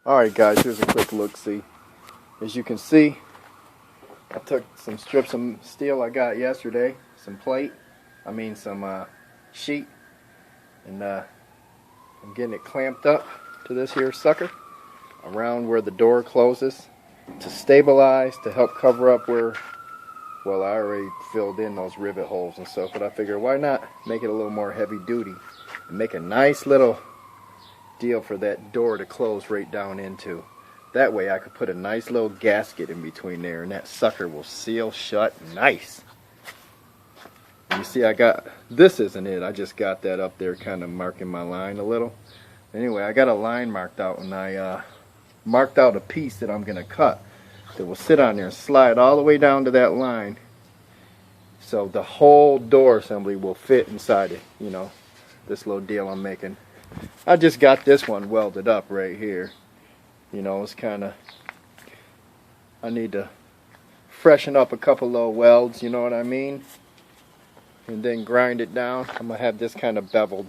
Alright guys, here's a quick look-see. As you can see, I took some strips of steel I got yesterday, some some sheet, and I'm getting it clamped up to this here sucker around where the door closes to stabilize, to help cover up where, well, I already filled in those rivet holes and stuff, but I figured why not make it a little more heavy duty and make a nice little deal for that door to close right down into. That way I could put a nice little gasket in between there and that sucker will seal shut nice. And you see this isn't it, I just got that up there kind of marking my line a little. Anyway, I got a line marked out and I marked out a piece that I'm going to cut that will sit on there and slide all the way down to that line. So the whole door assembly will fit inside it, you know, this little deal I'm making. I just got this one welded up right here. You know, it's kind of, I need to freshen up a couple little welds, you know what I mean? And then grind it down. I'm going to have this kind of beveled.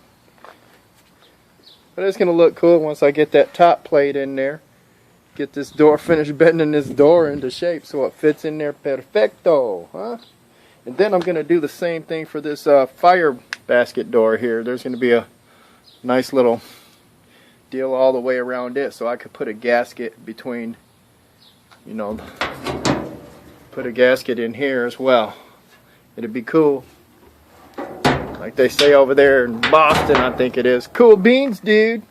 But it's going to look cool once I get that top plate in there. Get this door, finish bending this door into shape so it fits in there perfecto, huh? And then I'm going to do the same thing for this fire basket door here. There's going to be a nice little deal all the way around it, so I could put a gasket between, you know, put a gasket in here as well. It'd be cool. Like they say over there in Boston, I think it is. Cool beans, dude.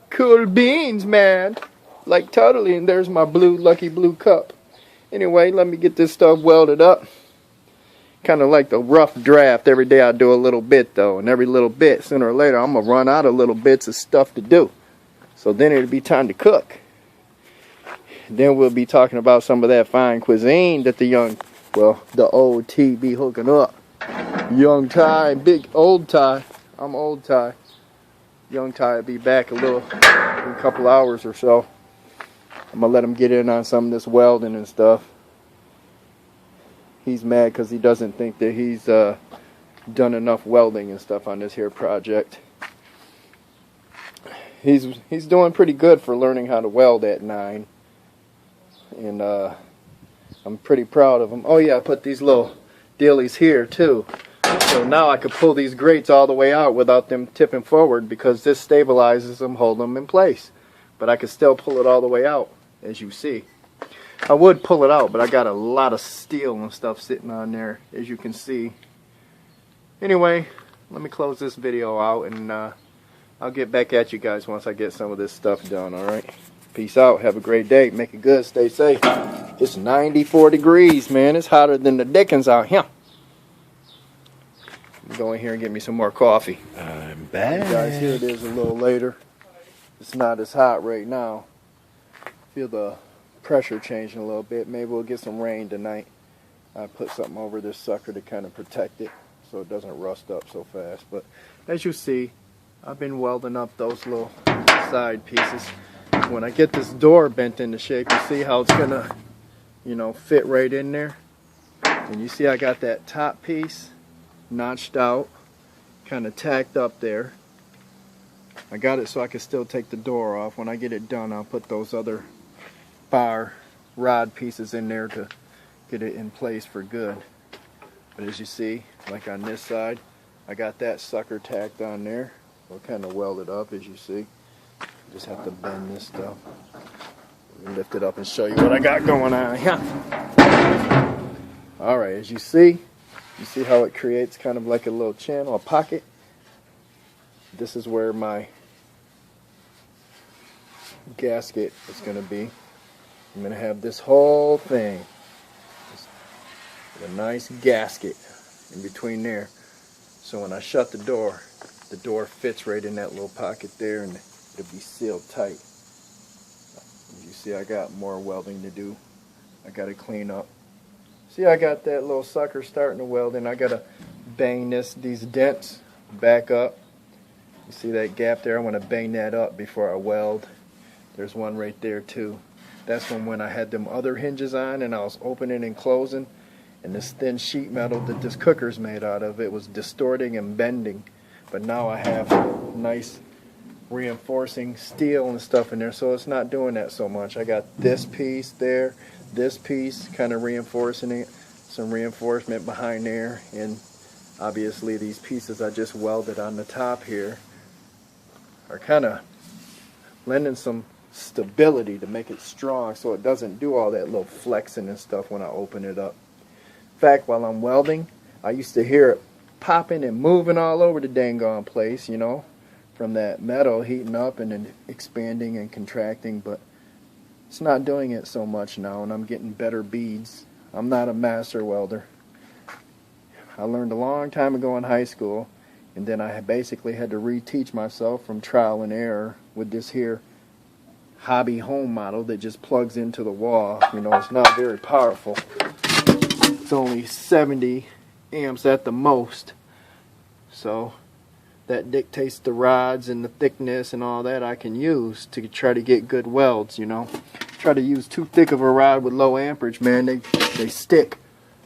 Cool beans, man. Like totally, and there's my lucky blue cup. Anyway, let me get this stuff welded up. Kind of like the rough draft. Every day I do a little bit though, and every little bit, sooner or later, I'm going to run out of little bits of stuff to do. So then it'll be time to cook. Then we'll be talking about some of that fine cuisine that the old T be hooking up. Young Ty, old Ty. I'm old Ty. Young Ty will be back in a couple hours or so. I'm going to let him get in on some of this welding and stuff. He's mad because he doesn't think that he's done enough welding and stuff on this here project. He's doing pretty good for learning how to weld at 9. And I'm pretty proud of him. Oh yeah, I put these little dealies here too. So now I could pull these grates all the way out without them tipping forward because this stabilizes them, hold them in place. But I could still pull it all the way out, as you see. I would pull it out, but I got a lot of steel and stuff sitting on there, as you can see. Anyway, let me close this video out, and I'll get back at you guys once I get some of this stuff done, alright? Peace out. Have a great day. Make it good. Stay safe. It's 94 degrees, man. It's hotter than the dickens out here. Go in here and get me some more coffee. I'm back. Guys, here it is a little later. It's not as hot right now. Feel the pressure changing a little bit. Maybe we'll get some rain tonight. I put something over this sucker to kind of protect it so it doesn't rust up so fast. But as you see, I've been welding up those little side pieces. When I get this door bent into shape, you see how it's gonna, you know, fit right in there. And you see I got that top piece notched out, kind of tacked up there. I got it so I can still take the door off. When I get it done, I'll put those other bar rod pieces in there to get it in place for good. But as you see, like on this side, I got that sucker tacked on there. We'll kind of weld it up, as you see. Just have to bend this stuff. Lift it up and show you what I got going on here. Alright, as you see how it creates kind of like a little channel, a pocket. This is where my gasket is going to be. I'm going to have this whole thing with a nice gasket in between there. So when I shut the door fits right in that little pocket there and it'll be sealed tight. As you see, I got more welding to do. I got to clean up. See, I got that little sucker starting to weld and I got to bang these dents back up. You see that gap there? I want to bang that up before I weld. There's one right there too. That's from when I had them other hinges on and I was opening and closing, and this thin sheet metal that this cooker's made out of, it was distorting and bending. But now I have nice reinforcing steel and stuff in there, so it's not doing that so much. I got this piece there, this piece kind of reinforcing it, some reinforcement behind there, and obviously these pieces I just welded on the top here are kind of lending some stability to make it strong so it doesn't do all that little flexing and stuff when I open it up. In fact, while I'm welding, I used to hear it popping and moving all over the dang on place, you know, from that metal heating up and then expanding and contracting, but it's not doing it so much now, and I'm getting better beads. I'm not a master welder. I learned a long time ago in high school, and then I basically had to reteach myself from trial and error with this here hobby home model that just plugs into the wall. You know, it's not very powerful. It's only 70 amps at the most, so that dictates the rods and the thickness and all that I can use to try to get good welds, you know. Try to use too thick of a rod with low amperage, man, they stick.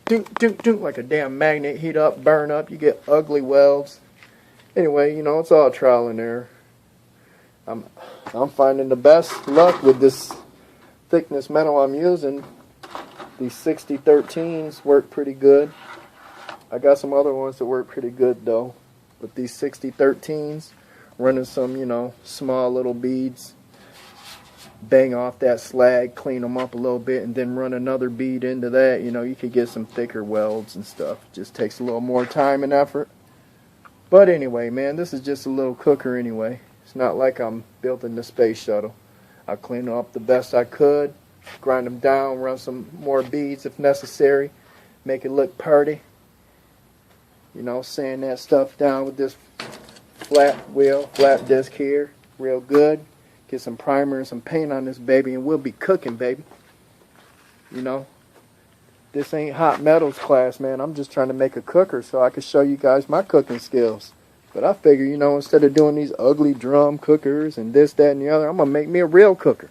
Dunk, dunk, dunk, like a damn magnet. Heat up, burn up, you get ugly welds. Anyway, you know, it's all trial and error. I'm finding the best luck with this thickness metal I'm using. These 6013s work pretty good. I got some other ones that work pretty good though. But these 6013s, running some, you know, small little beads, bang off that slag, clean them up a little bit, and then run another bead into that, you know, you could get some thicker welds and stuff. It just takes a little more time and effort. But anyway, man, this is just a little cooker anyway. It's not like I'm building the space shuttle. I cleaned them up the best I could, grind them down, run some more beads if necessary, make it look pretty. You know, sand that stuff down with this flat disc here, real good. Get some primer and some paint on this baby, and we'll be cooking, baby. You know, this ain't hot metals class, man. I'm just trying to make a cooker so I can show you guys my cooking skills. But I figure, you know, instead of doing these ugly drum cookers and this, that, and the other, I'm going to make me a real cooker.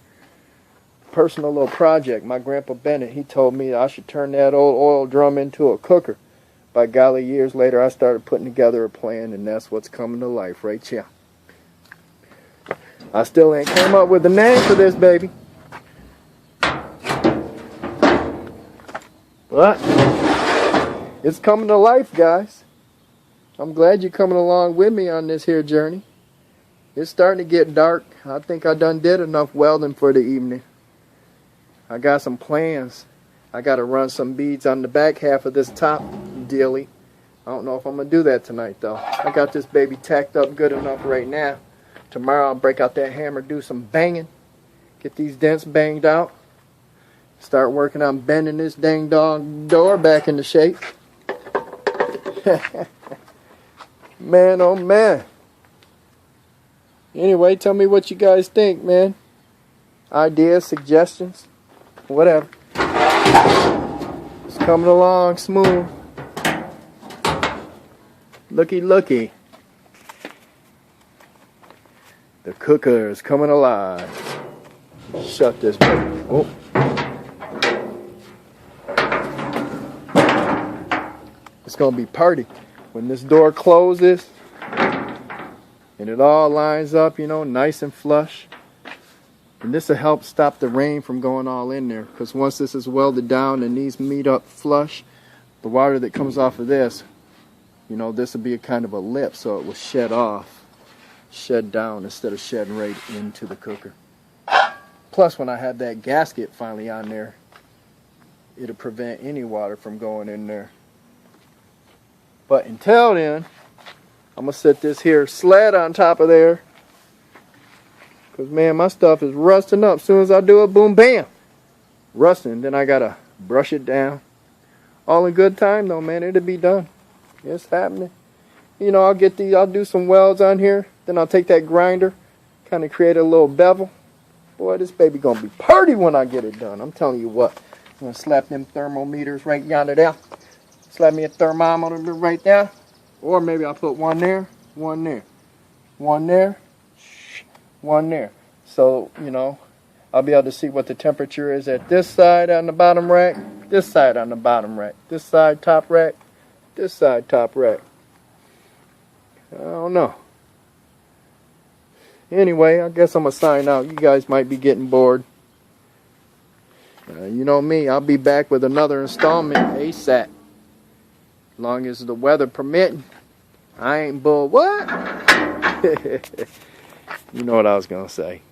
Personal little project. My grandpa Bennett, he told me I should turn that old oil drum into a cooker. By golly, years later, I started putting together a plan, and that's what's coming to life right here. I still ain't came up with a name for this baby. But it's coming to life, guys. I'm glad you're coming along with me on this here journey. It's starting to get dark. I think I done did enough welding for the evening. I got some plans. I got to run some beads on the back half of this top dealie. I don't know if I'm going to do that tonight, though. I got this baby tacked up good enough right now. Tomorrow I'll break out that hammer, do some banging, get these dents banged out, start working on bending this dang dog door back into shape. Man, oh man. Anyway, tell me what you guys think, man. Ideas, suggestions, whatever. It's coming along smooth. Looky, looky. The cooker is coming alive. Shut this baby. Oh. It's going to be party. When this door closes and it all lines up, you know, nice and flush. And this will help stop the rain from going all in there. Because once this is welded down and these meet up flush, the water that comes off of this, you know, this will be a kind of a lip, so it will shed off, shed down instead of shedding right into the cooker. Plus, when I have that gasket finally on there, it'll prevent any water from going in there. But until then, I'm going to set this here sled on top of there. Because, man, my stuff is rusting up. As soon as I do it, boom, bam. Rusting. Then I got to brush it down. All in good time, though, man. It'll be done. It's happening. You know, I'll do some welds on here. Then I'll take that grinder, kind of create a little bevel. Boy, this baby going to be party when I get it done. I'm telling you what. I'm going to slap them thermometers right yonder there. Slap me a thermometer right there. Or maybe I'll put one there, one there, one there, one there. So, you know, I'll be able to see what the temperature is at this side on the bottom rack, this side on the bottom rack, this side top rack, this side top rack. I don't know. anyway, I guess I'm going to sign out. You guys might be getting bored. You know me, I'll be back with another installment ASAP. As long as the weather permitting. I ain't bull what? You know what I was going to say.